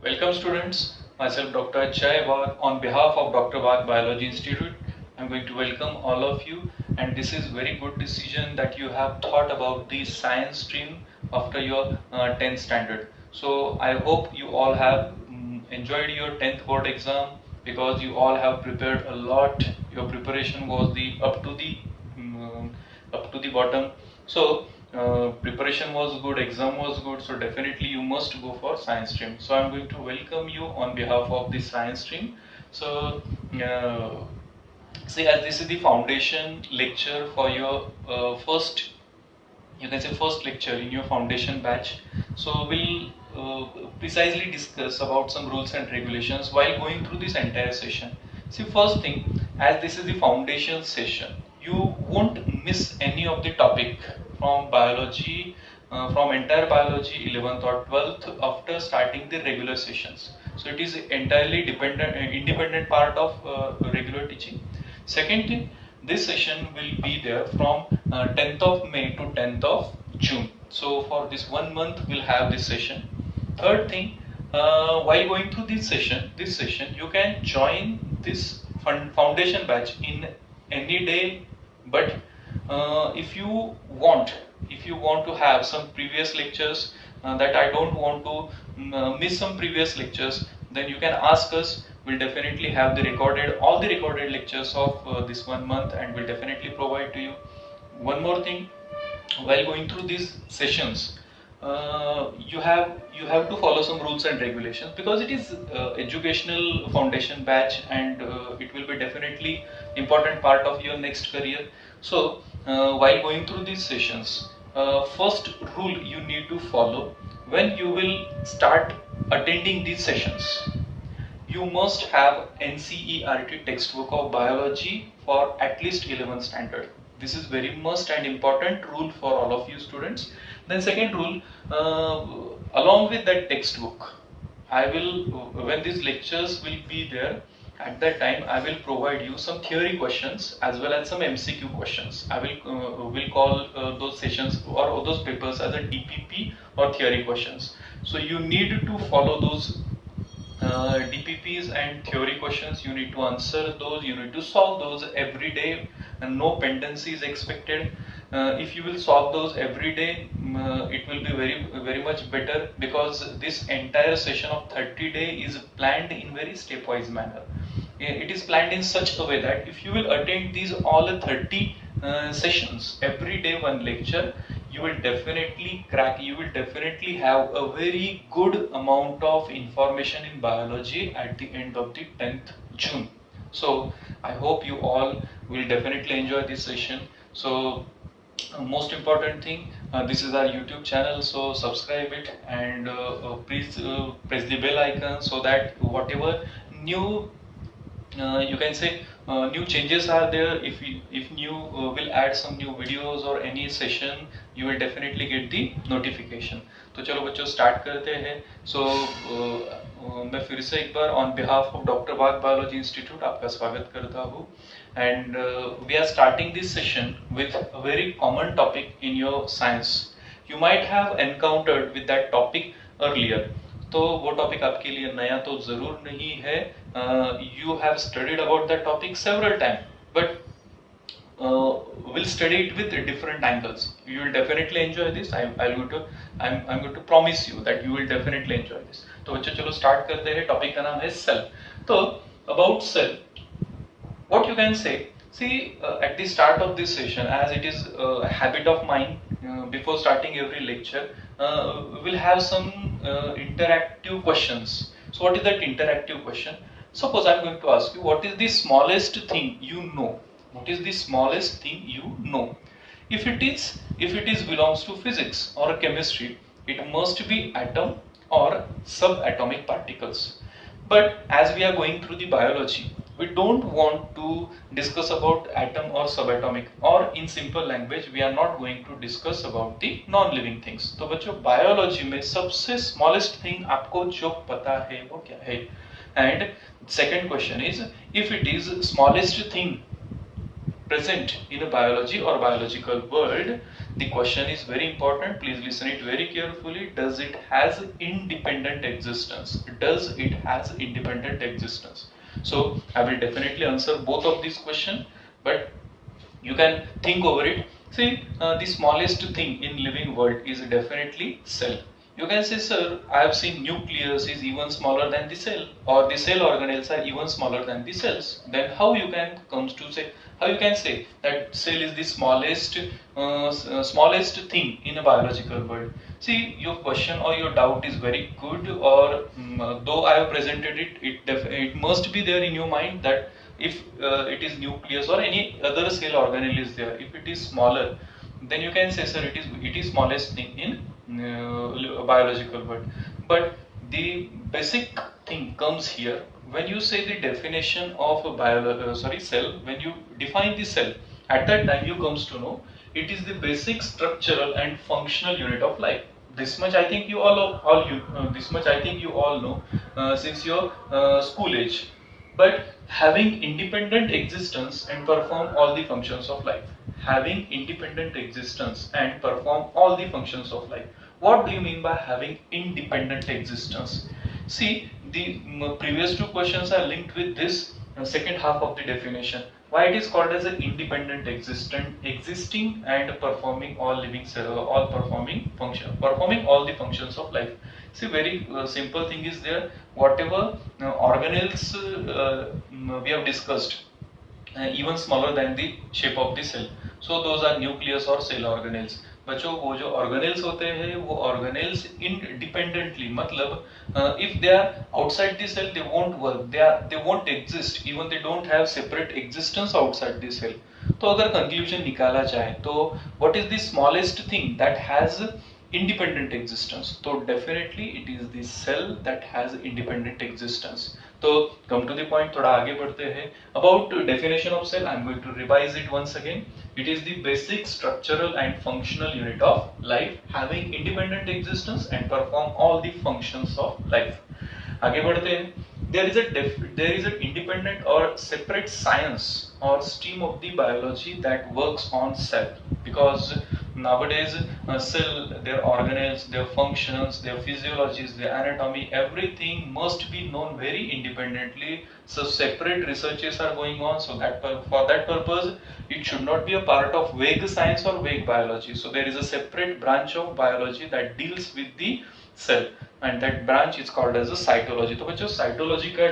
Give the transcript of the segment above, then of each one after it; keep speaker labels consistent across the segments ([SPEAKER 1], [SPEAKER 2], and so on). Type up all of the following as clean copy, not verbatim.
[SPEAKER 1] Welcome students, myself Dr. Jai Wagh. On behalf of Dr. Wagh Biology Institute, I am going to welcome all of you, and this is very good decision that you have thought about the science stream after your 10th standard. So I hope you all have enjoyed your 10th board exam because you all have prepared a lot. Your preparation was up to the bottom. So preparation was good, exam was good, so definitely you must go for science stream. So I'm going to welcome you on behalf of the science stream. So see, as this is the foundation lecture for your first, you can say first lecture in your foundation batch. So we'll precisely discuss about some rules and regulations while going through this entire session. See, first thing, as this is the foundation session, you won't miss any of the topic from biology, from entire biology 11th or 12th after starting the regular sessions. So it is entirely independent part of regular teaching. Second thing, this session will be there from 10th of May to 10th of June. So for this 1 month, we'll have this session. Third thing, while going through this session, you can join this foundation batch in any day. But if you want to have some previous lectures that I don't want to miss some previous lectures, then you can ask us. We'll definitely have all the recorded lectures of this 1 month, and we'll definitely provide to you. One more thing, while going through these sessions, you have to follow some rules and regulations because it is educational foundation batch, and it will be definitely important part of your next career. So while going through these sessions, first rule you need to follow when you will start attending these sessions. You must have NCERT textbook of biology for at least 11th standard. This is very must and important rule for all of you students. Then second rule, along with that textbook, when these lectures will be there, at that time I will provide you some theory questions as well as some MCQ questions. I will call those sessions or those papers as a DPP or theory questions. So you need to follow those DPPs and theory questions. You need to answer those, you need to solve those every day, and no pendency is expected. If you will solve those every day, it will be very much better, because this entire session of 30 days is planned in very stepwise manner. It is planned in such a way that if you will attend these all 30 sessions, every day one lecture, you will definitely crack, you will definitely have a very good amount of information in biology at the end of the 10th June. So I hope you all will definitely enjoy this session. So most important thing, this is our YouTube channel, so subscribe it, and please press the bell icon so that whatever new you can say new changes are there, if new will add some new videos or any session, you will definitely get the notification. तो चलो बच्चों start करते हैं. सो मैं फिर से एक बार on behalf of doctor Wagh biology institute आपका स्वागत करता हूँ, and we are starting this session with a very common topic in your science. You might have encountered with that topic earlier. तो वो टॉपिक आपके लिए नया तो जरूर नहीं है. You have studied about that topic several times, but we'll study it with different angles. You will definitely enjoy this. I'm going to promise you that you will definitely enjoy this. तो बच्चों चलो start करते हैं. Topic का नाम है cell. तो about cell, what you can say, see, at the start of this session, as it is a habit of mine, before starting every lecture, we'll have some interactive questions. So what is that interactive question? Suppose I'm going to ask you, what is the smallest thing you know? What is the smallest thing you know? If it is belongs to physics or chemistry, it must be atom or subatomic particles. But as we are going through the biology, we don't want to discuss about atom or subatomic, or in simple language, we are not going to discuss about the non-living things. तो बच्चों biology में सबसे smallest thing आपको जो पता है वो क्या है? And second question is, if it is smallest thing present in a biology or biological world, The question is very important. Please listen it very carefully. Does it has independent existence? Does it has independent existence? So I will definitely answer both of these questions, but you can think over it. See, the smallest thing in living world is definitely cell. You can say, sir, I have seen nucleus is even smaller than the cell, or the cell organelles are even smaller than the cells. Then how you can comes to say, how you can say that cell is the smallest thing in a biological world? See, your question or your doubt is very good, or though I have presented it, it must be there in your mind that if it is nucleus or any other cell organelle is there, if it is smaller, then you can say, sir, it is smallest thing in biological world. But the basic thing comes here when you say the definition of a cell. When you define the cell, at that time you comes to know it is the basic structural and functional unit of life. This much I think you this much I think you all know since your school age. But having independent existence and perform all the functions of life. Having independent existence and perform all the functions of life. What do you mean by having independent existence? See, the previous two questions are linked with this second half of the definition. Why it is called as an independent existing and performing all living all performing all the functions of life. See, very simple thing is there. Whatever organelles we have discussed, even smaller than the shape of the cell. So those are nucleus or cell organelles. बच्चों वो जो organelles होते हैं वो organelles independently मतलब if they are outside the cell they won't work, they won't exist, even they don't have separate existence outside the cell. तो अगर conclusion निकाला जाए तो what is the smallest thing that has independent existence? तो definitely it is the cell that has independent existence. तो come to the point, थोड़ा आगे बढ़ते हैं. About definition of cell, I am going to revise it once again. It is the basic structural and functional unit of life, having independent existence and perform all the functions of life. आगे बढ़ते हैं. There is an independent or separate science or stream of the biology that works on cell, because nowadays cell, their organelles, their functions, their physiologies, their anatomy, everything must be known very independently. So separate researches are going on, so that for that purpose it should not be a part of vague science or vague biology. So there is a separate branch of biology that deals with the cell, and that branch is called as a cytology. तो बच्चों cytology का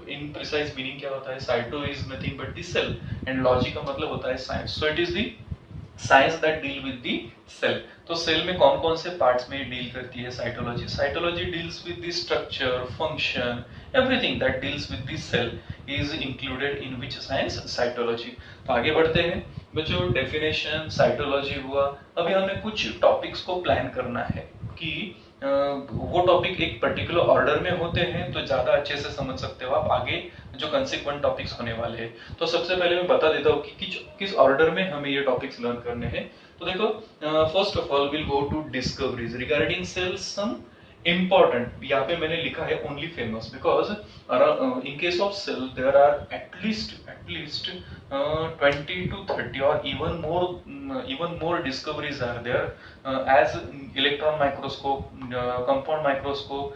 [SPEAKER 1] in precise meaning क्या होता है? Cyto is nothing but the cell and logy का मतलब होता है science. So it is the science that deal with the cell. तो सेल में कौन कौन से पार्ट्स में डील करती है cytology? Cytology deals with the structure, function, everything that deals with the cell is included in which science? Cytology. तो आगे बढ़ते हैं बच्चों. डेफिनेशन साइटोलॉजी हुआ. अभी हमें कुछ टॉपिक्स को प्लान करना है कि वो टॉपिक एक पर्टिकुलर ऑर्डर में होते हैं तो ज्यादा अच्छे से समझ सकते हो आप आगे जो कंसिक्वेंट टॉपिक्स होने वाले हैं. तो सबसे पहले मैं बता देता हूँ कि किस ऑर्डर में हमें ये टॉपिक्स लर्न करने हैं. तो देखो, first of all will go to discoveries regarding cells. Some important, यहाँ पे मैंने लिखा है only famous, because in case of cell there are at least 20 to 30 or even more discoveries are there, as electron microscope, compound microscope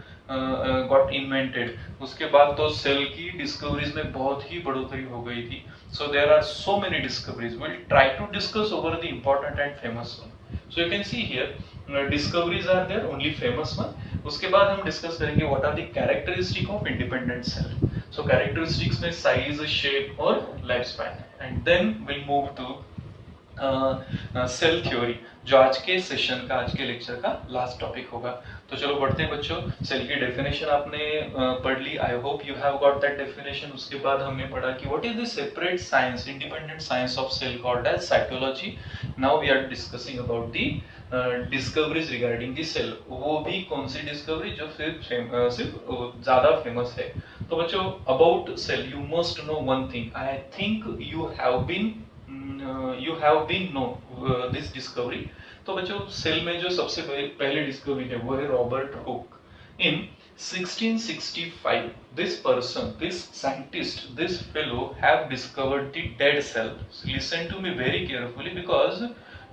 [SPEAKER 1] got invented. उसके बाद तो cell की discoveries में बहुत ही बढ़ोतरी हो गई थी. So there are so many discoveries. We'll try to discuss over the important and famous one. So you can see here discoveries are there, only famous one. उसके बाद हम डिस्कस करेंगे what are the characteristic of independent cell. So characteristics में size, shape और lifespan, and then we'll move to cell theory, जो आज के session का, आज के लेक्चर का लास्ट टॉपिक होगा. तो चलो बढ़ते हैं बच्चों. सेल की डेफिनेशन आपने पढ़ ली. I hope you have got that definition. उसके बाद हमने पढ़ा कि what is the separate science, independent science of cell called as cytology. Now we are discussing about the discoveries regarding the cell. वो भी कौन सी डिस्कवरी जो सिर्फ ज्यादा फेमस है. तो बच्चों, about cell you must know one thing. I think you have been know this discovery. तो बच्चों, सेल में जो सबसे पहले डिस्कवरी है वो है Robert Hooke. In 1665 this person, this scientist, this fellow have discovered the dead cell. Listen to me very carefully, because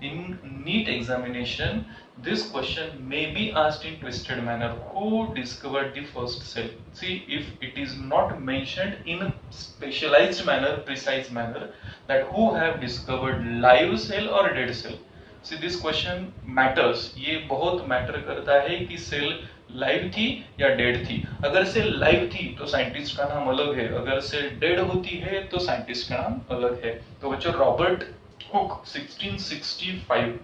[SPEAKER 1] in NEET examination, this question may be asked in twisted manner. Who discovered the first cell? See, if it is not mentioned in a specialized manner, precise manner, that who have discovered live cell or dead cell. See, this question matters. ये बहुत matter करता है कि cell live थी या dead थी. अगर cell live थी तो साइंटिस्ट का नाम अलग है, अगर सेल डेड होती है तो साइंटिस्ट का नाम अलग है. तो बच्चों, Robert Hooke 1665,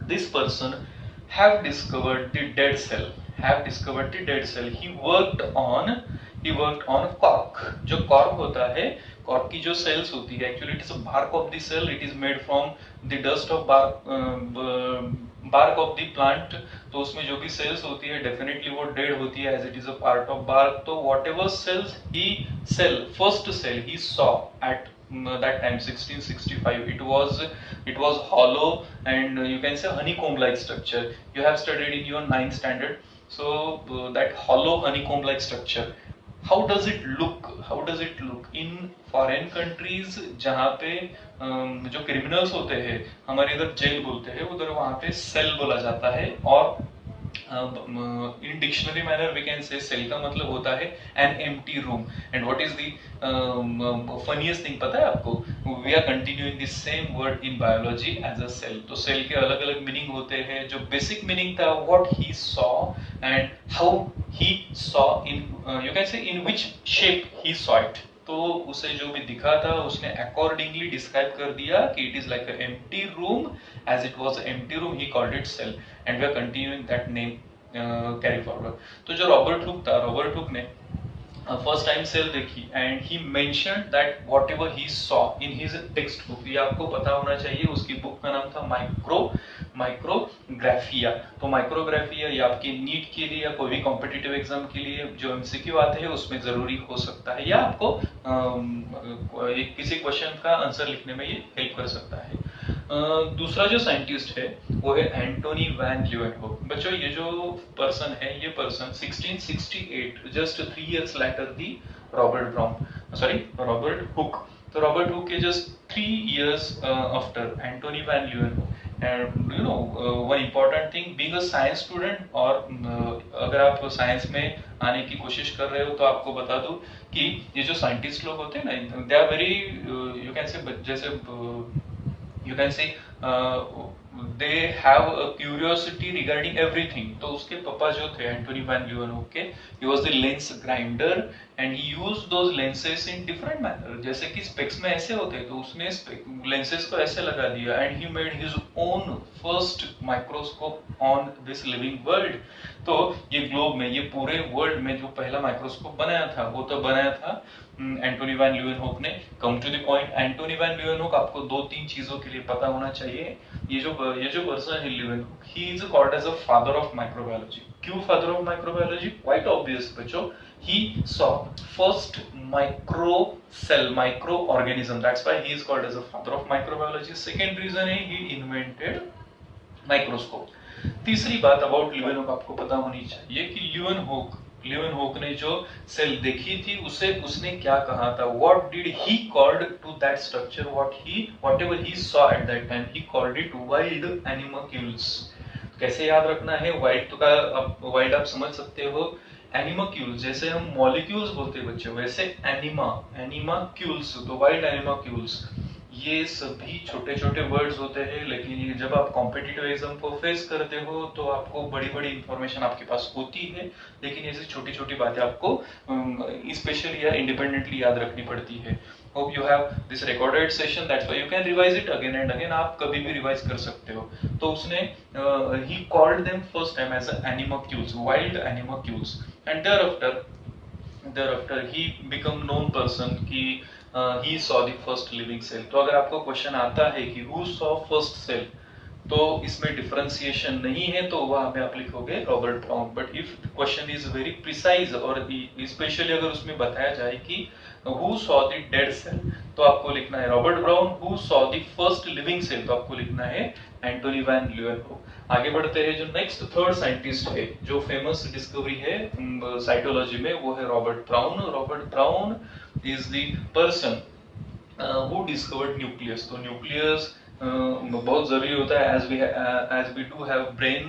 [SPEAKER 1] this person have discovered the dead cell. He worked on cork. जो cork होता है, cork की जो cells होती है, actually it is a bark of the cell. It is made from the dust of bark of the plant. तो उसमें जो भी cells होती है, definitely वो dead होती है as it is a part of bark. तो whatever first cell he saw at that time 1665, it was hollow and you can say honeycomb like structure. You have studied in your 9th standard. So that hollow honeycomb like structure, how does it look in foreign countries, जहाँ पे जो criminals होते हैं, हमारे इधर jail बोलते हैं, उधर वहाँ पे सेल बोला जाता है. और in dictionary manner we can say cell का मतलब होता है an empty room. And what is the funniest thing पता है आपको? We are continuing the same word in biology as a cell. तो cell के अलग अलग meaning होते हैं. जो basic meaning था what he saw and how he saw in you can say in which shape he saw it. तो उसे जो भी दिखा था उसने accordingly describe कर दिया कि it is like an empty room. As it was an empty room, he called it cell. And we are continuing that name carry forward. तो जो रॉबर्ट हुक ने फर्स्ट टाइम सेल देखी and he mentioned that whatever he saw in his textbook. ये आपको पता होना चाहिए. उसकी बुक का नाम था माइक्रोग्राफिया. तो माइक्रोग्राफिया ये आपके नीट के लिए या कोई भी कॉम्पिटिटिव एग्जाम के लिए जो एमसीक्यू आते हैं उसमें जरूरी हो सकता है, या आपको किसी क्वेश्चन का आंसर लिखने में ये हेल्प कर सकता है. दूसरा जो साइंटिस्ट है वो है एंटोनी वैन ल्यूवेनहोक. बच्चों, ये जो पर्सन है, ये person 1668, just 3 years later the Robert Hooke. तो रॉबर्ट हुक के just 3 years after Antonie van Leeuwenhoek. And you know one important thing, being a science student, और अगर आप साइंस में आने की कोशिश कर रहे हो तो आपको बता दूं कि ये जो साइंटिस्ट लोग होते हैं ना, they are very you can say, जैसे you can say they have a curiosity regarding everything. तो उसके पापा जो थे एंटोनी वैन ल्यूवेनहोक के, he was the lens grinder and he used those lenses in different manner. जैसे कि स्पेक्स में ऐसे होते हैं तो उसने लेंसेज को ऐसे लगा दिया and he made his own first microscope on this living world. तो ये ग्लोब में, ये पूरे वर्ल्ड में जो पहला माइक्रोस्कोप बनाया था वो तो बनाया था एंटोनी वैन ल्यूवेनहोक ने. Come to the point, Antonie van Leeuwenhoek आपको 2-3 चीजों के लिए पता होना चाहिए. ये जो पर्सन है Leeuwenhoek, he is called as a father of microbiology. क्यों father of microbiology? Quite obvious बच्चों. he saw first micro cell, microorganism. That's why he is called as a father of microbiology. Second reason है he invented microscope. तीसरी बात about ल्यूवेनहोक आपको पता होनी चाहिए कि ल्यूवेनहोक ने जो सेल देखी थी उसने क्या कहा था. What did he called to that structure? Whatever he saw at that time, he called it wild animalcules. कैसे याद रखना है? वाइल्ड आप समझ सकते हो. एनिमाक्यूल्स, जैसे हम मॉलिक्यूल्स बोलते हैं बच्चों, वैसे एनिमाक्यूल्स, तो वाइल्ड एनिमाक्यूल्स. ये सभी छोटे छोटे वर्ड्स होते हैं, लेकिन ये जब आप कॉम्पिटिटिव एग्जाम को फेस करते हो तो आपको बड़ी बड़ी इंफॉर्मेशन आपके पास होती है, लेकिन ऐसी छोटी छोटी बातें आपको स्पेशली या इंडिपेंडेंटली याद रखनी पड़ती है. Hope you have this recorded session, that's why you can revise it again and again. आप कभी भी रिवाइज कर सकते हो. तो उसने he called them first time as animalcules, wild animalcules. And thereafter he become known person कि he saw the first living cell. तो अगर आपको क्वेश्चन आता है कि who saw first cell, तो इसमें डिफरेंशिएशन नहीं है तो वहां पे आप लिखोगे Robert brown. But if question is very precise और स्पेशली अगर उसमें बताया जाए कि who saw the dead cell, तो आपको लिखना है Robert brown. who saw the first living cell, तो आपको लिखना है एंटोनी वैन ल्यूवेनहोक. आगे बढ़ते हैं. जो नेक्स्ट थर्ड साइंटिस्ट है जो फेमस डिस्कवरी है साइटोलॉजी में, वो है Robert Brown. Robert Brown is the person who discovered nucleus. तो न्यूक्लियस बहुत जरूरी होता है, as we do have brain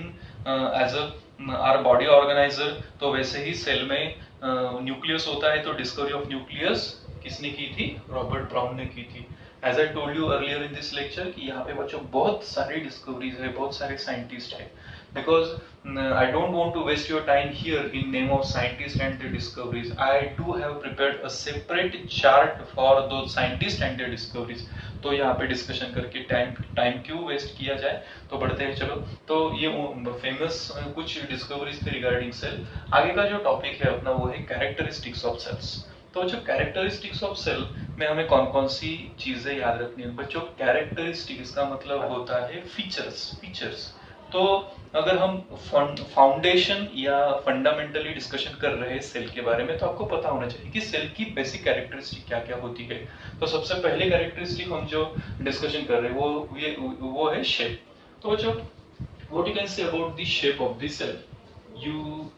[SPEAKER 1] as a our body organiser, तो वैसे ही सेल में न्यूक्लियस होता है। तो डिस्कवरी ऑफ न्यूक्लियस किसने की थी? रॉबर्ट ब्राउन ने की थी। As I told you earlier in this lecture कि यहाँ पे बच्चों बहुत सारी डिस्कवरीज है, बहुत सारे साइंटिस्ट है, because I don't want to waste your time here in name of scientists and their discoveries. I do have prepared a separate chart for those scientists and their discoveries. तो यहाँ पे discussion करके time क्यों waste किया जाए, तो बढ़ते हैं चलो। तो ये फेमस कुछ डिस्कवरीज थे रिगार्डिंग सेल। आगे का जो टॉपिक है अपना वो है कैरेक्टरिस्टिक्स ऑफ सेल्स। तो जो कैरेक्टरिस्टिक्स ऑफ सेल में हमें कौन कौन सी चीजें याद रखनी है बच्चों? कैरेक्टरिस्टिक्स का मतलब होता है फीचर्स। तो अगर हम फाउंडेशन या फंडामेंटली डिस्कशन कर रहे हैं सेल के बारे में, तो आपको पता होना चाहिए कि सेल की बेसिक कैरेक्टरिस्टिक क्या क्या होती है। तो सबसे पहले कैरेक्टरिस्टिक हम जो डिस्कशन कर रहे हैं वो है शेप। तो बच्चों, what you can say about the shape of the cell? You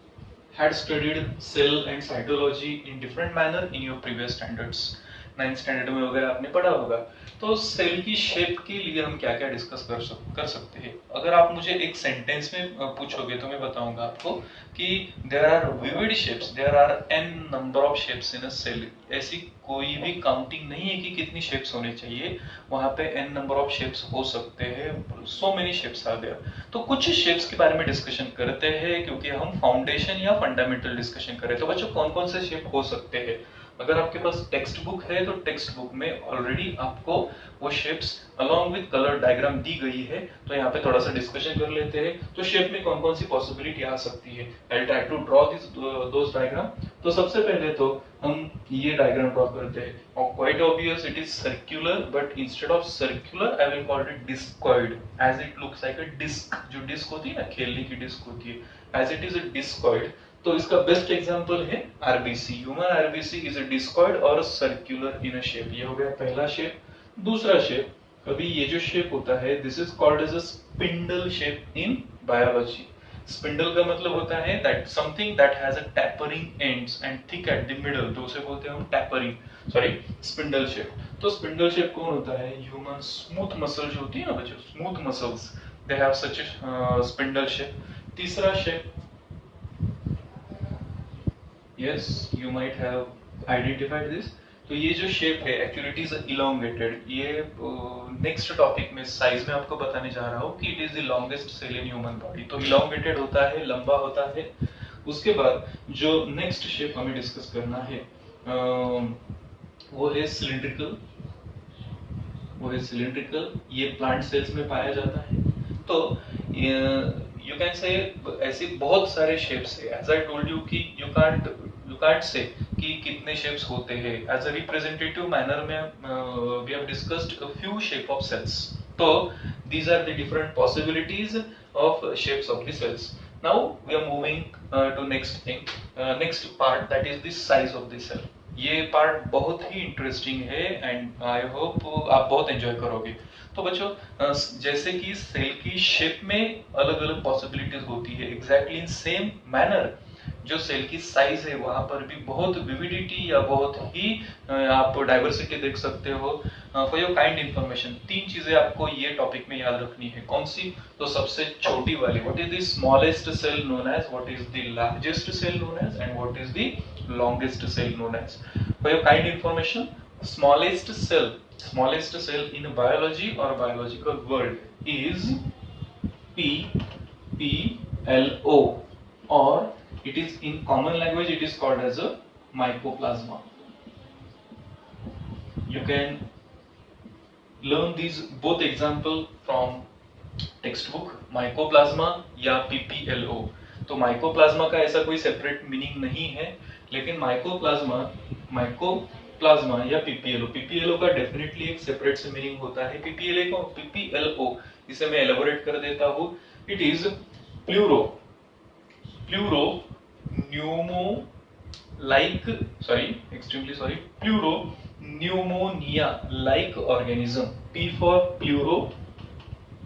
[SPEAKER 1] had studied cell and cytology in different manner in your previous standards। 9th standard में वगैरह आपने पढ़ा होगा। तो सेल की शेप के लिए हम क्या क्या डिस्कस कर सकते हैं? अगर आप मुझे एक सेंटेंस में पूछोगे तो मैं बताऊंगा आपको कि there are vivid shapes, there are n number of shapes in a cell. ऐसी कोई भी काउंटिंग नहीं है कि कितनी शेप्स होने चाहिए, वहां पे n नंबर ऑफ शेप्स हो सकते हैं। So many shapes are there. तो कुछ शेप्स के बारे में डिस्कशन करते हैं क्योंकि हम फाउंडेशन या फंडामेंटल डिस्कशन कर रहे हैं। तो बच्चों, कौन कौन से शेप हो सकते हैं? अगर आपके पास टेक्स्ट बुक है तो टेक्स्ट बुक में ऑलरेडी आपको वो shapes along with colour diagram दी गई है। तो यहाँ पे थोड़ा सा डिस्कशन कर लेते हैं। तो शेप में कौन कौन सी पॉसिबिलिटी आ सकती है? I try to draw this those diagram. तो सबसे पहले तो हम ये डायग्राम ड्रॉ करते हैं, और quite obvious it is circular, but instead of circular I will call it discoid, as it looks like a disc. जो डिस्क होती है ना, खेलने की डिस्क होती है, as it is a discoid. तो इसका बेस्ट एग्जांपल है RBC. Human RBC is a discoid और सर्कुलर इन अ शेप। ये हो गया पहला शेप। दूसरा शेप, अभी ये जो शेप होता है, this is called as a spindle shape in biology. Spindle का मतलब होता है that something that has a tapering ends and thick at the middle, तो उसे बोलते हैं हम टैपरिंग, सॉरी स्पिंडल शेप। तो स्पिंडल शेप कौन होता है? ह्यूमन स्मूथ मसल जो होती है ना बच्चों, smooth muscles, they have such a spindle shape. तीसरा shape, yes you might have identified this। तो ये जो शेप है एक्चुअली इट इज इलोंगेटेड। ये नेक्स्ट टॉपिक में साइज में आपको बताने जा रहा हूँ कि it is the longest cell in human body. तो इलोंगेटेड होता है, लंबा होता है। उसके बाद जो नेक्स्ट शेप हमें डिस्कस करना है वो है सिलिंड्रिकल। ये प्लांट सेल्स में पाया जाता है। तो यू कैन से ऐसे बहुत सारे शेप्स है। एज आई टोल्ड यू कि यू कांट से कि कितने शेप्स होते हैं। एज अ रिप्रेजेंटेटिव मैनर में we have discussed a few shape of cells. तो these are the different possibilities of shapes of the cells। Now we are moving to next thing, next part, that is the size of the cell। ये part बहुत ही interesting है and I hope आप बहुत enjoy करोगे। तो बच्चों, जैसे कि सेल की शेप में अलग अलग पॉसिबिलिटीज होती है, एग्जैक्टली इन सेम मैनर जो सेल की साइज है वहां पर भी बहुत विविडिटी या बहुत ही आप डाइवर्सिटी देख सकते हो। फॉर योर काइंड इंफॉर्मेशन, 3 चीजें आपको ये टॉपिक में याद रखनी है। कौन सी? तो सबसे छोटी वाली, what is the smallest cell known as, what is the largest cell known as, and what is the longest cell known as. For your kind information, smallest cell in biology or biological world is PPLO, or it is in common language it is called as a mycoplasma। You can learn these both example from textbook, mycoplasma या PPLO। तो mycoplasma का ऐसा कोई separate meaning नहीं है, लेकिन mycoplasma या PPLO का डेफिनेटली एक सेपरेट से मीनिंग होता है। PPLO इसे मैं एलेबोरेट कर देता हूँ। It is pleuro pneumonia like organism. P for pleuro,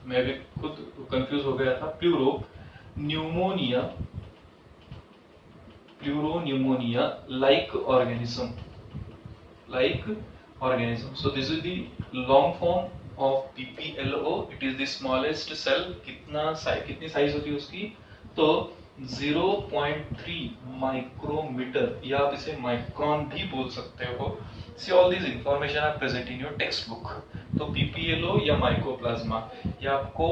[SPEAKER 1] मैं भी खुद कंफ्यूज हो गया था। Pleuro pneumonia like organism। So this is the long form of PPLO, it is the smallest cell. कितनी साइज होती है उसकी, तो 0.3 माइक्रोमीटर, या आप इसे माइक्रोन भी बोल सकते हो। See all this information are present in your text book. तो PPLO या माइकोप्लाज्मा, ये आपको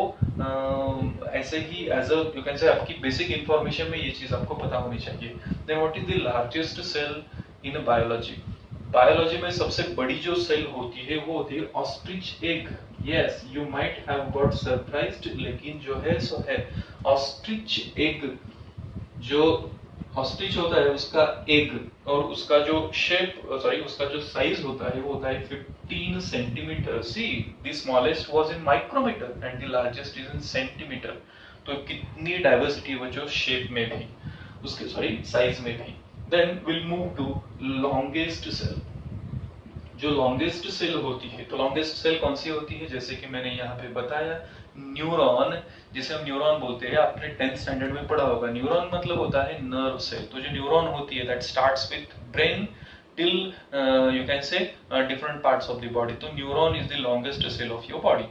[SPEAKER 1] ऐसे ही as a you can say आपकी बेसिक इंफॉर्मेशन में ये चीज आपको पता होनी चाहिए। Then what is the largest cell in biology. Biology में सबसे बड़ी जो सेल होती है वो होती है ostrich egg. Yes, you might have got surprised, लेकिन जो है सो है ऑस्ट्रिच एग। जो ऑस्ट्रिच होता है उसका एग और उसका जो उसका जो साइज होता है वो होता है 15 centimetre. See the smallest was in micrometre and the largest is in centimetre. तो कितनी डाइवर्सिटी है जो शेप में भी, उसके साइज में भी। Then will move to longest cell. जो लॉन्गेस्ट सेल होती है, तो लॉन्गेस्ट सेल कौन सी होती है, जैसे कि मैंने यहाँ पे बताया, न्यूरॉन, जिसे हम न्यूरॉन बोलते हैं। आपने 10th स्टैंडर्ड में पढ़ा होगा। न्यूरॉन मतलब होता है नर्व सेल। तो जो न्यूरॉन होती है that starts with brain till you can say different parts of the body. तो neuron is the longest cell of your body.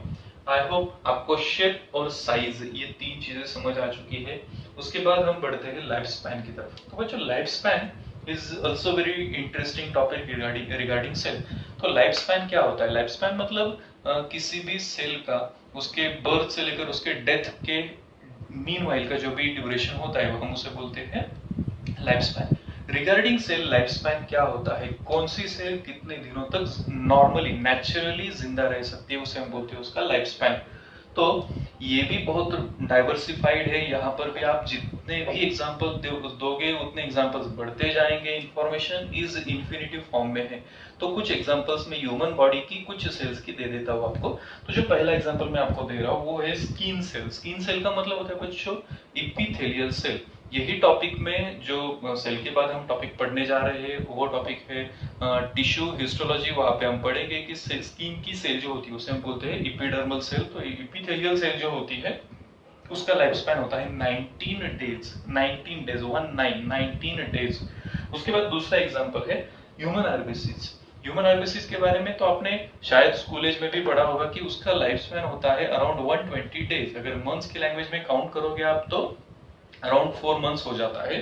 [SPEAKER 1] I hope आपको शेप और साइज ये तीन चीजें समझ आ चुकी है। उसके बाद हम बढ़ते हैं लाइफ स्पैन की तरफ। तो बच्चों life span is also very interesting topic regarding cell. तो लाइफ स्पैन क्या होता है? लाइफ स्पैन मतलब किसी भी सेल का उसके बर्थ से लेकर उसके डेथ के मीनवाइल का जो भी ड्यूरेशन होता है वो हम उसे बोलते हैं life span. Regarding cell life span क्या होता है, कौन सी सेल कितने दिनों तक नॉर्मली नेचुरली जिंदा रह सकती है, उसे हम बोलते हैं उसका लाइफ स्पैन। तो ये भी बहुत डाइवर्सिफाइड है। यहाँ पर भी आप जितने भी एग्जांपल दोगे उतने एग्जांपल्स बढ़ते जाएंगे। इंफॉर्मेशन इज इन्फिनिटिव फॉर्म में है। तो कुछ एग्जांपल्स में ह्यूमन बॉडी की कुछ सेल्स की दे देता हूँ आपको। तो जो पहला एग्जांपल मैं आपको दे रहा हूँ वो है स्किन सेल। स्किन सेल का मतलब होता है बच्चों एपिथेलियल सेल। यही टॉपिक में जो सेल के बाद हम टॉपिक पढ़ने जा रहे हैं वो टॉपिक है टिश्यू हिस्टोलॉजी। वहां पे हम पढ़ेंगे कि स्किन की सेल जो होती है उसे हम बोलते हैं एपिडर्मल सेल। तो एपिथेलियल सेल जो होती है उसका लाइफ स्पैन होता है 19 डेज। 19 डेज। उसके बाद दूसरा एग्जांपल है ह्यूमन आर्बिसिस। ह्यूमन आर्बिसिस के बारे में तो आपने शायद स्कूल एज में भी पढ़ा होगा कि उसका लाइफ स्पैन होता है अराउंड 120 डेज। अगर मंथ्स की लैंग्वेज में काउंट करोगे आप तो अराउंड 4 मंथ्स हो जाता है।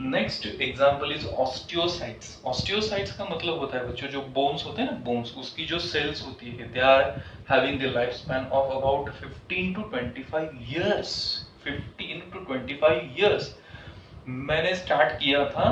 [SPEAKER 1] Next example is osteocytes. Osteocytes का मतलब होता है बच्चों जो बोन्स होते हैं ना, बोन्स, उसकी जो सेल्स होती है they are having the life span of about 15 to 25 years. 15 to 25 years. मैंने स्टार्ट किया था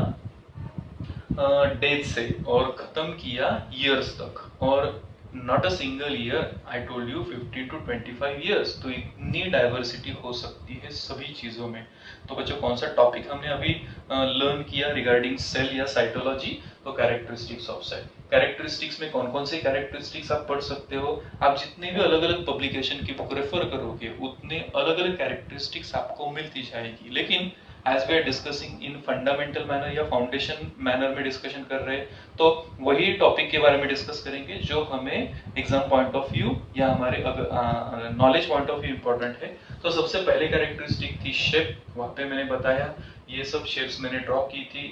[SPEAKER 1] डेज से और खत्म किया ईयर्स तक, और not a single year, I told you 15 to 25 years. तो इतनी डाइवर्सिटी हो सकती है सभी चीजों में। तो बच्चों कौन सा टॉपिक हमने अभी लर्न किया रिगार्डिंग सेल या साइटोलॉजी? तो कैरेक्टरिस्टिक्स ऑफ सेल। कैरेक्टरिस्टिक्स में कौन कौन से कैरेक्टरिस्टिक्स आप पढ़ सकते हो? आप जितने भी अलग अलग पब्लिकेशन की बुक रेफर करोगे उतने अलग अलग कैरेक्टरिस्टिक्स आपको मिलती जाएगी। लेकिन as we are discussing in fundamental manner या फाउंडेशन मैनर में डिस्कशन कर रहे हैं, तो वही टॉपिक के बारे में डिस्कस करेंगे जो हमें एग्जाम पॉइंट ऑफ व्यू या हमारे knowledge point of view important है। तो सबसे पहले कैरेक्टरिस्टिक थी शेप। वहां पे मैंने बताया ये सब शेप्स मैंने ड्रॉ की थी।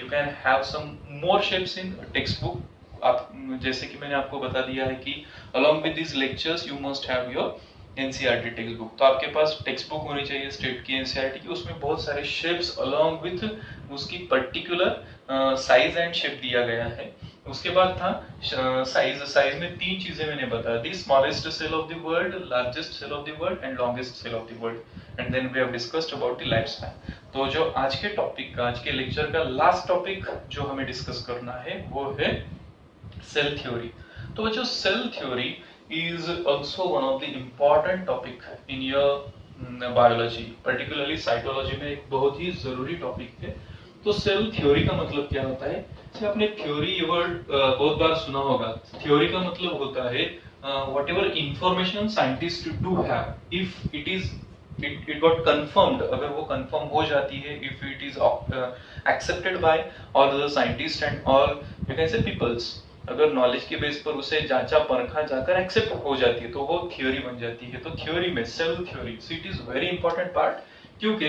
[SPEAKER 1] You can have some more shapes in text book. आप जैसे कि मैंने आपको बता दिया है कि along with these lectures you must have your NCERT text book. तो आपके पास टेक्स्ट बुक होनी चाहिए स्टेट की एनसीईआरटी की। उसमें बहुत सारे शेप्स अलोंग विथ उसकी पर्टिकुलर साइज एंड शेप दिया गया है। उसके बाद था साइज। साइज में तीन चीजें मैंने बता दी, smallest cell of the world, largest cell of the world and longest cell of the world. And then we have discussed about the life span. तो जो आज के टॉपिक का, आज के लेक्चर का लास्ट टॉपिक जो हमें डिस्कस करना है वो है सेल थ्योरी। तो बच्चों cell theory is also one of the important topic in your biology, particularly cytology में एक बहुत ही जरूरी टॉपिक है। तो सेल थ्योरी का मतलब क्या होता है? आपने थ्योरी ये वर्ड बहुत बार सुना होगा। थ्योरी का मतलब होता है whatever information scientists do have, if it got confirmed, अगर वो confirm हो जाती है, if it is accepted by all the scientists and all you can say peoples, अगर नॉलेज के बेस पर उसे जांचा परखा जाकर एक्सेप्ट हो जाती है तो वो थ्योरी बन जाती है। तो थ्योरी में cell theory, so it is very important part, क्योंकि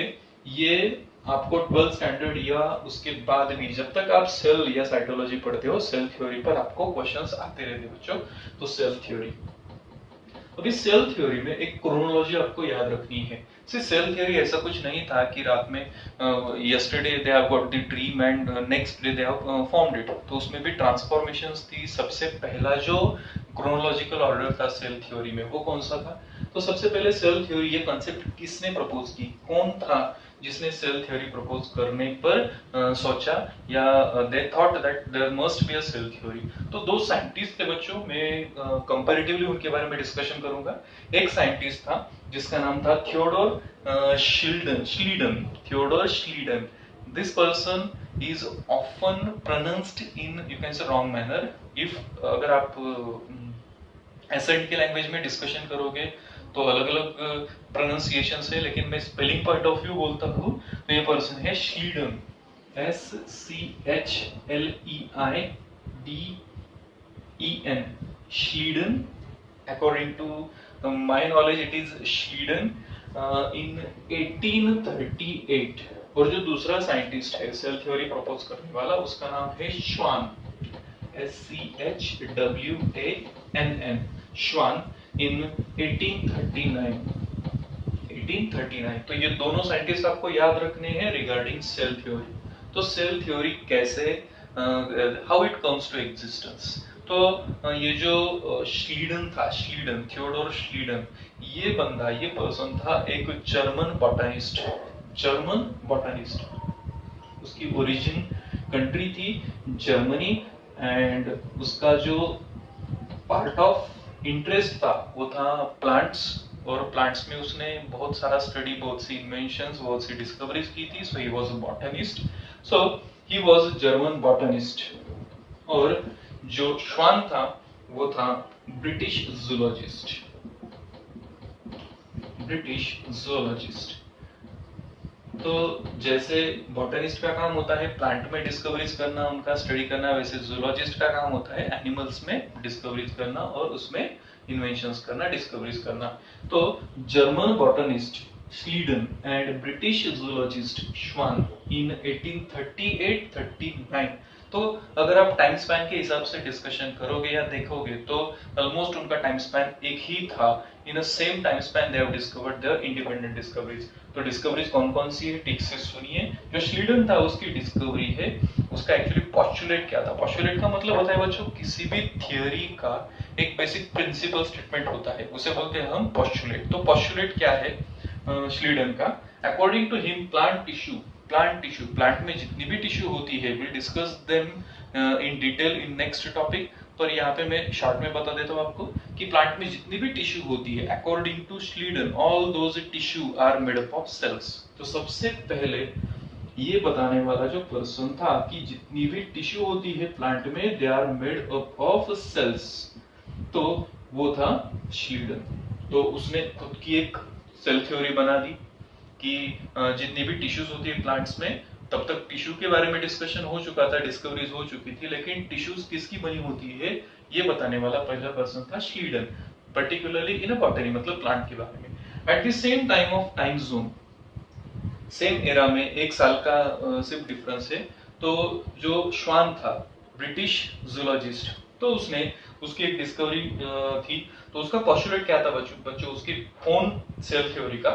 [SPEAKER 1] ये आपको 12th स्टैंडर्ड या उसके बाद भी जब तक आप सेल या साइटोलॉजी पढ़ते हो सेल थ्योरी पर आपको क्वेश्चंस आते रहते हैं बच्चों। तो सेल थ्योरी, अभी सेल थ्योरी में एक क्रोनोलॉजी आपको याद रखनी है। सेल थ्योरी ऐसा कुछ नहीं था कि रात में yesterday they have got the dream and next day they have formed it, तो उसमें भी ट्रांसफॉर्मेशंस थी। सबसे पहला जो क्रोनोलॉजिकल ऑर्डर था सेल थ्योरी में वो कौन सा था? तो सबसे पहले सेल थ्योरी ये कॉन्सेप्ट किसने प्रपोज की, कौन था जिसने सेल थ्योरी प्रपोज करने पर सोचा या they thought that there must be a cell theory? तो दो साइंटिस्ट थे बच्चों, मैं कंपैरेटिवली उनके बारे में डिस्कशन करूंगा। एक साइंटिस्ट था जिसका नाम था Theodore Schleiden. Theodore Schleiden, this person is often pronounced in, you can say, wrong manner. if अगर आप एसेंट के लैंग्वेज में डिस्कशन करोगे तो अलग अलग प्रोनाउंसिएशन है, लेकिन मैं स्पेलिंग पॉइंट ऑफ व्यू बोलता हूँ तो ये पर्सन है Schleiden, SCHLEIDEN, Schleiden. According to my knowledge it is Schleiden in 1838। और जो दूसरा साइंटिस्ट है सेल थ्योरी प्रपोज करने वाला, उसका नाम है श्वान, SCHWANN, श्वान, इन 1839। तो ये दोनों साइंटिस्ट आपको याद रखने हैं रिगार्डिंग सेल थ्योरी। तो सेल थ्योरी कैसे, how it comes to existence. तो ये जो श्लीडन था, श्लीडन, थियोडोर श्लीडन, ये बंदा, ये पर्सन था एक जर्मन बॉटनिस्ट, जर्मन बॉटनिस्ट। उसकी ओरिजिन कंट्री थी जर्मनी एंड उसका जो पार्ट ऑफ इंटरेस्ट था वो था प्लांट्स, और प्लांट्स में उसने बहुत सारा स्टडी, बहुत सी इन्वेंशंस, बहुत सी डिस्कवरीज की थी। So he was a botanist, so he was a German botanist. और जो श्वान था वो था ब्रिटिश जूलॉजिस्ट, ब्रिटिश जूलॉजिस्ट। तो जैसे बॉटनिस्ट का काम होता है प्लांट में डिस्कवरीज करना, उनका स्टडी करना, वैसे जूलॉजिस्ट का काम होता है एनिमल्स में डिस्कवरीज करना और उसमें इन्वेंशंस करना, डिस्कवरीज करना। तो German botanist Schleiden and British zoologist श्वान इन 1838-39। तो अगर आप टाइम स्पैन के हिसाब से डिस्कशन करोगे या देखोगे तो ऑलमोस्ट उनका टाइम स्पैन एक ही था। In a same time span they have discovered their independent discoveries. तो डिस्कवरीज कौन कौन सी है ठीक से सुनिए। जो श्लीडन था उसकी डिस्कवरी है, उसका एक्चुअली पॉस्टुलेट क्या था। पॉस्टुलेट का मतलब होता है बच्चों किसी भी थियोरी का एक बेसिक प्रिंसिपल स्टेटमेंट होता है, उसे बोलते हैं हम पॉस्टुलेट। तो पॉस्टुलेट क्या है श्लीडन का? According to him plant tissue, plant में जितनी भी टिश्यू होती है, will discuss them in detail in next topic, पर यहाँ पे मैं शॉर्ट में बता देता हूँ आपको कि प्लांट में जितनी भी टिश्यू होती है, according to Schleiden all those tissue are made up of cells. तो सबसे पहले ये बताने वाला जो पर्सन था कि जितनी भी टिश्यू होती है प्लांट में, they are made up of cells, तो वो था श्लीडन। तो उसने खुद की एक सेल थ्योरी बना दी कि जितनी भी टिश्यूज होती है प्लांट्स में, तब तक टिश्यू के बारे में डिस्कशन हो चुका था, डिस्कवरीज हो चुकी थी, लेकिन टिश्यूज किसकी बनी होती है ये बताने वाला पहला पर्सन था Schleiden, particularly in a botany, मतलब प्लांट के बारे में। At the same time of time zone, same era में एक साल का सिर्फ डिफरेंस है। तो जो श्वान था ब्रिटिश जूलॉजिस्ट, तो उसने उसकी एक डिस्कवरी थी। तो उसका पोस्टुलेट क्या था बच्चों उसकी ओन सेल थ्योरी का?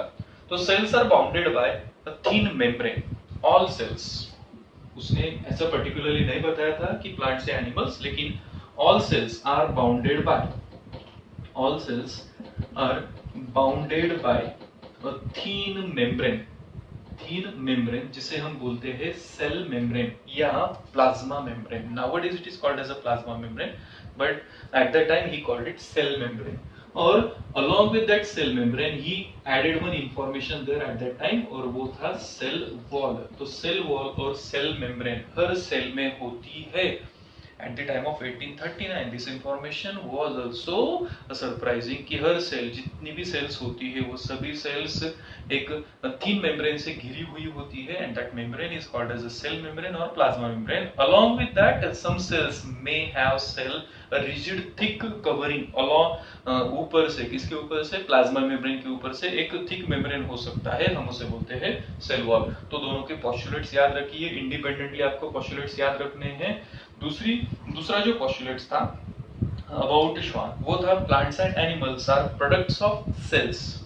[SPEAKER 1] तो cells are bounded by a thin membrane, all cells. उसने ऐसा पर्टिकुलरली नहीं बताया था कि प्लांट्स या एनिमल्स, लेकिन all cells are bounded by, all cells are bounded by a thin membrane, thin membrane जिसे हम बोलते हैं सेल मेम्ब्रेन या plasma membrane. Nowadays it is called as a plasma membrane, but at that time he called it cell membrane. और along with that cell membrane he added one information there at that time, और वो था cell wall. तो cell wall और cell membrane हर cell में होती है। At the time of 1839 this information was also surprising कि हर सेल, जितनी भी सेल्स होती है वो सभी सेल्स एक थिन मेम्ब्रेन से घिरी हुई होती है, and that membrane is called as a cell membrane or plasma membrane. Along with that some cells may have cell a rigid thick covering along, ऊपर से, किसके ऊपर से? प्लाज्मा मेम्ब्रेन के ऊपर से एक थिक मेम्ब्रेन हो सकता है, हम उसे बोलते हैं सेल वॉल। तो दोनों के पोस्टुलेट्स याद रखिए, इंडिपेंडेंटली आपको पोस्टुलेट्स याद रखने हैं। दूसरा जो पोस्टुलेट्स था अबाउट श्वान वो था plants and animals are products of cells.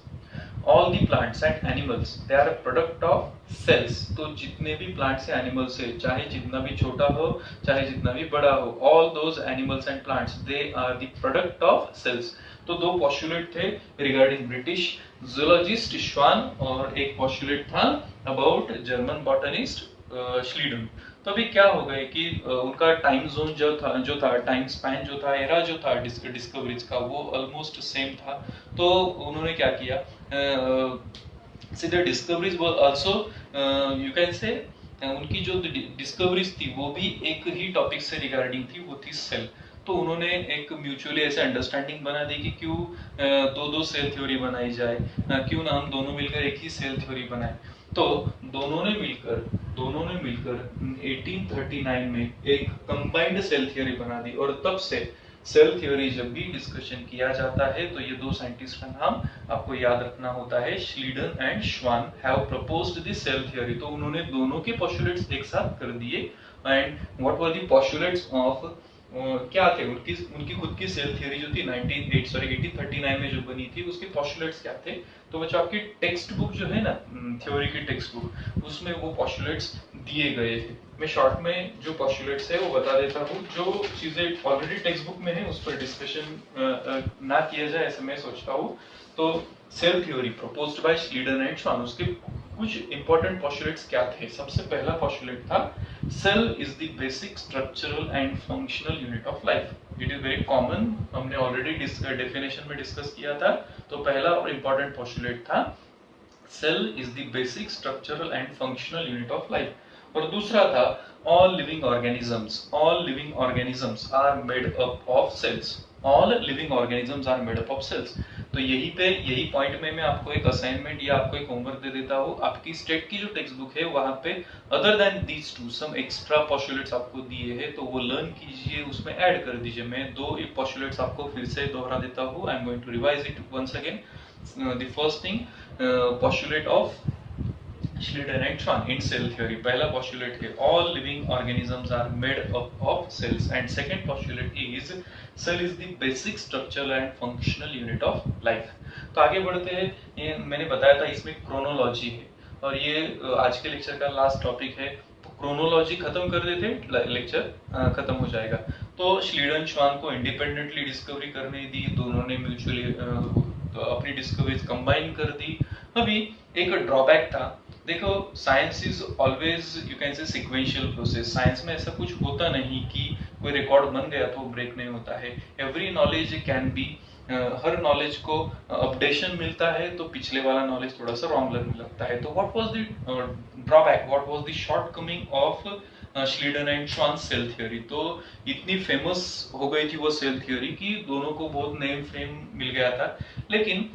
[SPEAKER 1] All the plants and animals they are product of cells. तो जितने भी प्लांट्स या एनिमल्स है, चाहे जितना भी छोटा हो चाहे जितना भी बड़ा हो, all those animals and plants they are the product of cells. तो दो पॉस्टुलेट थे रिगार्डिंग ब्रिटिश जूलॉजिस्ट श्वान और एक पॉस्टुलेट था अबाउट जर्मन बॉटनिस्ट श्लीडन। तो अभी क्या हो गए कि उनका टाइम जोन जो था टाइम स्पैन जो था, एरा जो था डिस्कवरीज का, वो ऑलमोस्ट सेम था। तो उन्होंने क्या किया, see the discoveries were also you can say उनकी जो डिस्कवरीज थी वो भी एक ही टॉपिक से रिगार्डिंग थी, वो थी सेल। तो उन्होंने एक म्यूचुअली ऐसे अंडरस्टैंडिंग बना दी कि क्यों दो सेल थ्योरी बनाई जाए, क्यों ना हम दोनों मिलकर एक ही सेल थ्योरी बनाए। तो दोनों ने मिलकर 1839 में एक कंबाइंड सेल थ्योरी बना दी। और तब से सेल थ्योरी जब भी डिस्कशन किया जाता है तो ये दो साइंटिस्ट का नाम आपको याद रखना होता है, Schleiden and Schwann have proposed the cell theory. तो उन्होंने दोनों के पोस्टुलेट्स एक साथ कर दिए। And what were the postulates of क्या थे उनकी खुद की सेल थ्योरी जो थी 1839 में जो बनी थी, उसके पोस्टुलेट्स क्या थे। तो बच्चों आपकी टेक्स्ट बुक जो है ना, थ्योरी की टेक्स्ट बुक, उसमें वो पोस्टुलेट्स दिए गए थे। मैं शॉर्ट में जो पोस्टुलेट्स है वो बता देता हूँ। जो चीजें ऑलरेडी टेक्स्ट बुक में है उस पर डिस्कशन ना किया जाए ऐसा मैं सोचता हूँ। तो cell theory proposed by Schleiden and Schwann, उसके कुछ इंपॉर्टेंट पोस्टुलेट्स क्या थे। सबसे पहला पोस्टुलेट था cell is the basic structural and functional unit of life. It is very common, हमने ऑलरेडी डेफिनेशन में डिस्कस किया था। तो पहला और इंपॉर्टेंट पोस्टुलेट था cell is the basic structural and functional unit of life. और दूसरा था all living organisms are made up of cells। all living organisms are made up of cells। तो यही पॉइंट में मैं आपको एक असाइनमेंट या आपको एक होमवर्क दे देता हूँ। आपकी स्टेट की जो टेक्स्ट बुक है वहां पे other than these two some extra postulates आपको दिए हैं, तो वो लर्न कीजिए, उसमें ऐड कर दीजिए। मैं दो पोस्टुलेट्स आपको फिर से दोहरा देता हूँ। I am going to revise it once again. The first thing, postulate of Schleiden and Schwann in cell theory, पहला postulate है all living organisms are made up of cells, and second postulate is cell is the basic structural and functional unit of life। तो आगे बढ़ते हैं, ये मैंने बताया था इसमें क्रोनोलॉजी है और ये आज के लेक्चर का लास्ट टॉपिक है। तो क्रोनोलॉजी खत्म कर देते लेक्चर खत्म हो जाएगा। तो श्लीडन श्वान को इंडिपेंडेंटली डिस्कवरी करने दी, दोनों ने म्यूचुअली अपनी डिस्कवरीज कंबाइन कर दी। अभी एक ड्रॉबैक था, देखो science is always you can से सिक्वेंशियल प्रोसेस। साइंस में ऐसा कुछ होता नहीं कि कोई रिकॉर्ड बन गया तो ब्रेक नहीं होता है। Every knowledge can be, her knowledge को अपडेशन मिलता है तो पिछले वाला नॉलेज थोड़ा सा रॉन्ग लगने लगता है। तो what was the drawback, what was the shortcoming of Schleiden and Schwann cell theory. तो इतनी फेमस हो गई थी वो सेल थ्योरी कि दोनों को बहुत नेम फेम मिल गया था। लेकिन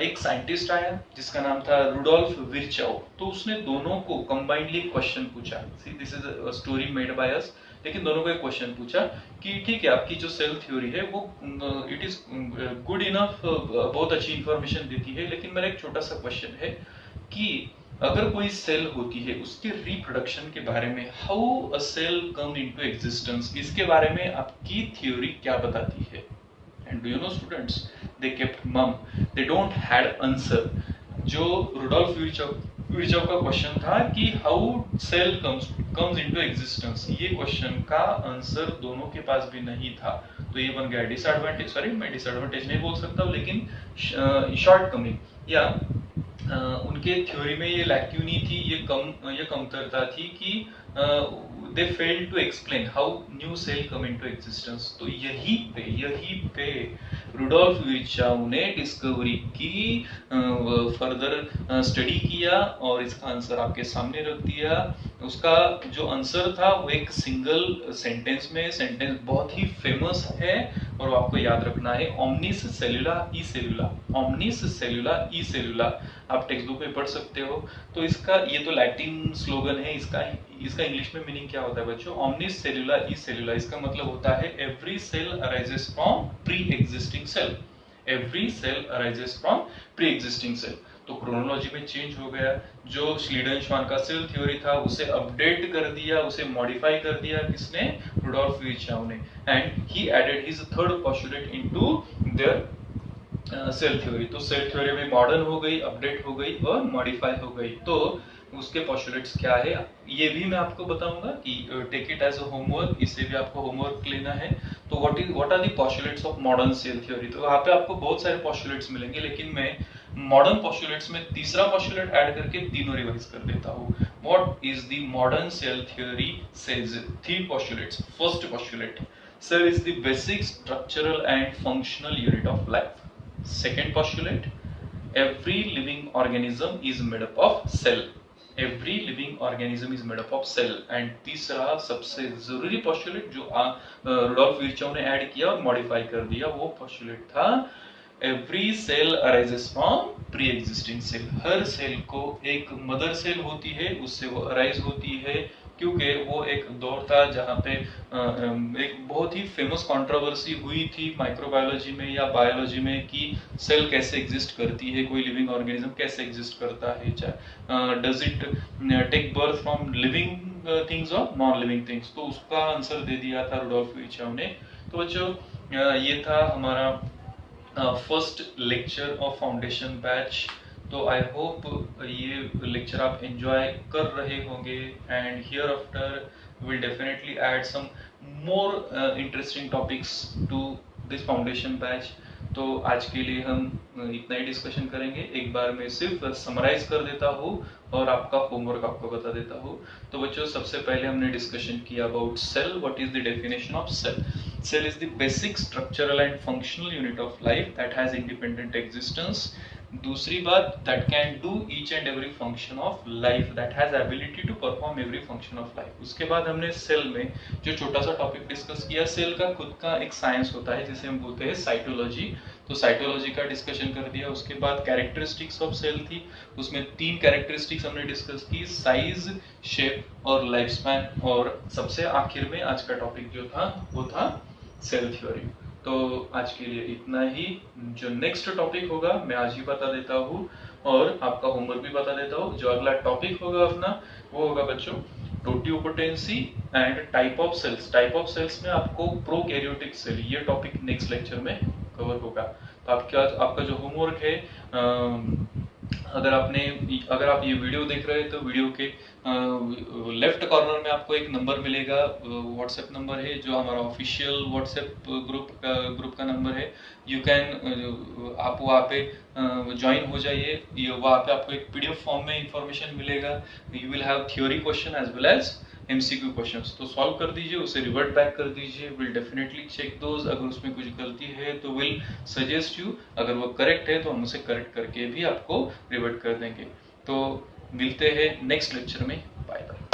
[SPEAKER 1] एक साइंटिस्ट आया जिसका नाम था रुडोल्फ विर्चाउ। तो उसने दोनों को कंबाइंडली क्वेश्चन पूछा। See this is a story made by us. लेकिन दोनों को एक क्वेश्चन पूछा कि ठीक है आपकी जो सेल थ्योरी है वो इट इज गुड इनफ, बहुत अच्छी इंफॉर्मेशन देती है, लेकिन मेरा एक छोटा सा क्वेश्चन है कि अगर कोई सेल होती है उसके रिप्रोडक्शन के बारे में, how a cell come into existence, इसके बारे में आपकी थ्योरी क्या बताती है। And do you know students, they kept mum, they don't had answer. जो रुडोल्फ विर्चाउ का क्वेश्चन था कि how cell comes into existence, ये क्वेश्चन का आंसर दोनों के पास भी नहीं था। तो ये बन गया डिसएडवांटेज, सॉरी मैं डिसएडवांटेज नहीं बोल सकता हूँ, लेकिन शॉर्टकमिंग या उनके थ्योरी में ये लैक्यूनी थी, ये कमतरता थी कि they failed to explain how new cell come into existence। तो यही पे रुडोल्फ विर्चाउ ने डिस्कवरी की, फर्दर स्टडी किया और इसका आंसर आपके सामने रख दिया। उसका जो आंसर था वो एक सिंगल सेंटेंस में, सेंटेंस बहुत ही फेमस है और आपको याद रखना है, ओमनिस सेलुला ई सेलुला। ओमनिस सेलुला ई सेलुला आप टेक्स्ट बुक में पढ़ सकते हो। तो इसका ये तो लैटिन स्लोगन है, इसका इंग्लिश में मीनिंग क्या होता है बच्चों, ओमनिस सेलुला ई सेलुला। इसका मतलब होता है every cell arises from pre existing cell. Every cell arises from pre existing cell. तो क्रोनोलॉजी में चेंज हो गया। जो श्लीडन-श्वान का सेल थ्योरी था उसे अपडेट कर दिया, उसे मॉडिफाई कर दिया किसने? रुडोल्फ विर्चॉव ने, and he added his third postulate into their cell theory. तो सेल थ्योरी भी मॉडर्न हो गई, अपडेट हो गई और मॉडिफाई हो गई। तो उसके पोस्टुलेट्स क्या है ये भी मैं आपको बताऊंगा कि take it as a homework, इससे भी आपको होमवर्क लेना है। तो what are the postulates of modern cell theory? तो वहां पे आपको बहुत सारे पोस्टुलेट्स मिलेंगे, लेकिन मैं मॉडर्न पोस्टुलेट्स में तीसरा पोस्टुलेट ऐड करके तीनों रिवाइज कर देता हूँ। What is the modern cell theory says? 3 postulates. First postulate, cell is the basic structural and functional unit of life. Second postulate, every living organism is made up of cell. Every living organism is made up of cell. And तीसरा सबसे जरूरी postulate जो Rudolf Virchow ने add किया और modify कर दिया, वो पोस्टुलेट था every cell arises from pre existing cell. हर सेल को एक मदर सेल होती है, उससे वो अराइज होती है, क्योंकि वो एक दौर था जहाँ पे एक बहुत ही फेमस कंट्रोवर्सी हुई थी माइक्रोबायोलॉजी में या बायोलॉजी में कि सेल कैसे एग्जिस्ट करती है, कोई लिविंग ऑर्गेनिज्म कैसे एग्जिस्ट करता है, does it take birth from living things और नॉन लिविंग थिंग्स। तो उसका आंसर दे दिया था रुडोल्फ विर्चॉव ने। तो बच्चों ये था हमारा first lecture of foundation batch. तो आई होप ये लेक्चर आप एंजॉय कर रहे होंगे, and hereafter will definitely add some more interesting topics to this foundation batch. तो आज के लिए हम इतना ही डिस्कशन करेंगे। एक बार मैं सिर्फ समराइज कर देता हूँ और आपका होमवर्क आपको बता देता हूँ। तो बच्चों सबसे पहले हमने डिस्कशन किया about cell. What is the definition of cell? Cell is the basic structural and functional unit of life that has independent existence. दूसरी बात, that can do each and every function of life, that has ability to perform every function of life. उसके बाद हमने cell में जो छोटा सा topic discuss किया, सेल का खुद का एक साइंस होता है जिसे हम बोलते हैं साइटोलॉजी। तो साइटोलॉजी का डिस्कशन कर दिया। उसके बाद कैरेक्टरिस्टिक्स ऑफ सेल थी, उसमें 3 कैरेक्टरिस्टिक्स हमने डिस्कस की, साइज, शेप और लाइफ स्पैन। और सबसे आखिर में आज का टॉपिक जो था वो था सेल थ्योरी। तो आज के लिए इतना ही। जो नेक्स्ट टॉपिक होगा मैं आज ही बता देता हूँ और आपका होमवर्क भी बता देता हूँ। जो अगला टॉपिक होगा अपना वो होगा बच्चों totipotency and type of cells. Type of cells में आपको प्रोकैरियोटिक सेल, ये टॉपिक नेक्स्ट लेक्चर में कवर होगा। तो आपका जो होमवर्क है, अगर आप ये वीडियो देख रहे हैं तो वीडियो के लेफ्ट कॉर्नर में आपको एक नंबर मिलेगा, व्हाट्सएप नंबर है जो हमारा ऑफिशियल व्हाट्सएप ग्रुप का नंबर है। यू कैन आप वहाँ पे ज्वाइन हो जाइए। वहाँ पे आपको एक पीडीएफ फॉर्म में इंफॉर्मेशन मिलेगा। You will have theory question as well as MCQ questions. तो सॉल्व कर दीजिए, उसे रिवर्ट बैक कर दीजिए। Will definitely check those. अगर उसमें कुछ गलती है तो विल सजेस्ट यू, अगर वो करेक्ट है तो हम उसे करेक्ट करके भी आपको रिवर्ट कर देंगे। तो मिलते हैं नेक्स्ट लेक्चर में। Bye bye.